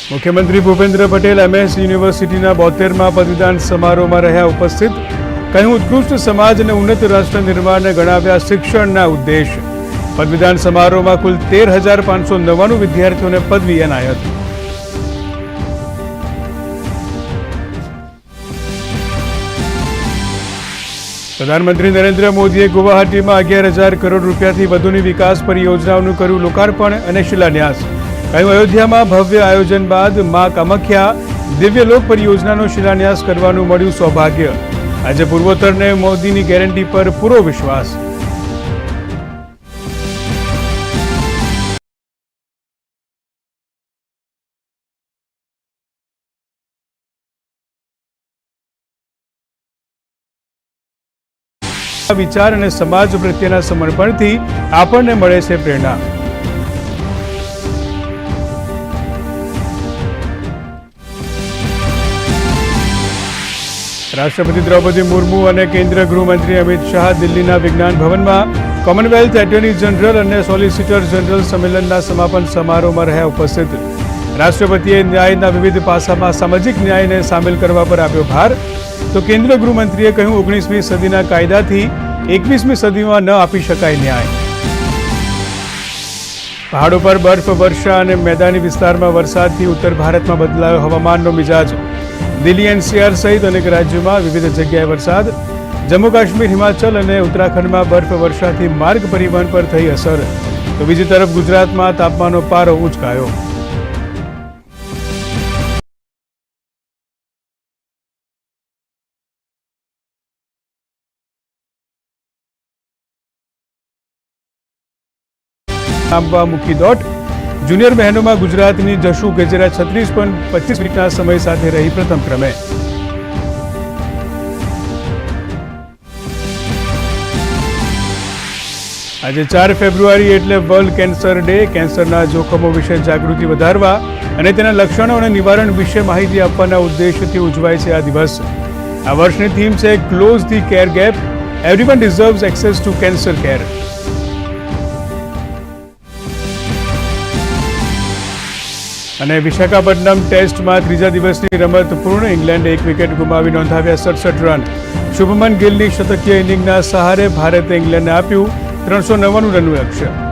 મુખ્યમંત્રી ભૂપેન્દ્ર પટેલ MS યુનિવર્સિટીના 72મા પદવીદાન સમારોહમાં રહ્યા ઉપસ્થિત. કહ્યું, ઉત્કૃષ્ટ સમાજ અને ઉન્નત રાષ્ટ્ર નિર્માણને ગણાવ્યા શિક્ષણના ઉદ્દેશ. પદવીદાન સમારોહમાં કુલ 13,599 વિદ્યાર્થીઓને પદવી એનાયત. પ્રધાનમંત્રી નરેન્દ્ર મોદીએ ગુવાહાટીમાં 11,000 કરોડ રૂપિયાથી વધુની વિકાસ પરિયોજનાઓનું કર્યું લોકાર્પણ અને શિલાન્યાસ. કહ્યું, અયોધ્યામાં ભવ્ય આયોજન બાદ મા કામાખ્યા દિવ્યલોક પરિયોજનાનો શિલાન્યાસ કરવાનું મળ્યું સૌભાગ્ય. આજે પૂર્વોત્તરને મોદીની ગેરંટી પર પૂરો વિશ્વાસ. વિચાર અને સમાજ પ્રત્યેના સમર્પણથી આપણને મળે છે પ્રેરણા. રાષ્ટ્રપતિ દ્રૌપદી મુર્મુ અને કેન્દ્રીય ગૃહમંત્રી અમિત શાહ દિલ્હીના વિજ્ઞાન ભવનમાં કોમનવેલ્થ એટર્ની જનરલ અને સોલિસિટર જનરલ સંમેલનના સમાપન સમારોહમાં રહ્યા ઉપસ્થિત. રાષ્ટ્રપતિએ ન્યાયના વિવિધ પાસામાં સામાજિક ન્યાયને સામેલ કરવા પર આપ્યો ભાર. તો કેન્દ્રીય ગૃહમંત્રીએ કહ્યું, 19મી સદીના કાયદાથી 21મી સદીમાં ન આપી શકાય ન્યાય. પહાડો પર બરફ વર્ષા અને મેદાની વિસ્તારમાં વરસાદથી ઉત્તર ભારતમાં બદલાયો હવામાનનો મિજાજ. દિલ્હી NCR સહિત અનેક રાજ્યોમાં વિવિધ જગ્યાએ વરસાદ. જમ્મુ કાશ્મીર, હિમાચલ અને ઉત્તરાખંડમાં બરફ વર્ષાથી માર્ગ પરિવહન પર થઈ અસર. તો બીજી તરફ ગુજરાતમાં તાપમાનનો પારો ઊંચકાયો. મુખી દોટ જુનિયર બહેનોમાં ગુજરાતની જશુ ગજેરા 36.25 મિનિટના સમય સાથે રહી પ્રથમ ક્રમે. આજે 4 ફેબ્રુઆરી એટલે વર્લ્ડ કેન્સર ડે. કેન્સરના જોખમો વિશે જાગૃતિ વધારવા અને તેના લક્ષણો અને નિવારણ વિશે માહિતી આપવાના ઉદ્દેશથી ઉજવાય છે આ દિવસ. આ વર્ષની થીમ છે close the care gap. Everyone deserves access to cancer care. અને વિશાખાપટ્ટનમ ટેસ્ટમાં ત્રીજા દિવસની રમત પૂર્ણ. ઇંગ્લેન્ડે 1 વિકેટ ગુમાવી નોંધાવ્યા 67 રન. શુભમન ગિલની શતકીય ઇનિંગના સહારે ભારતે ઇંગ્લેન્ડને આપ્યું 399 રનનું લક્ષ્ય.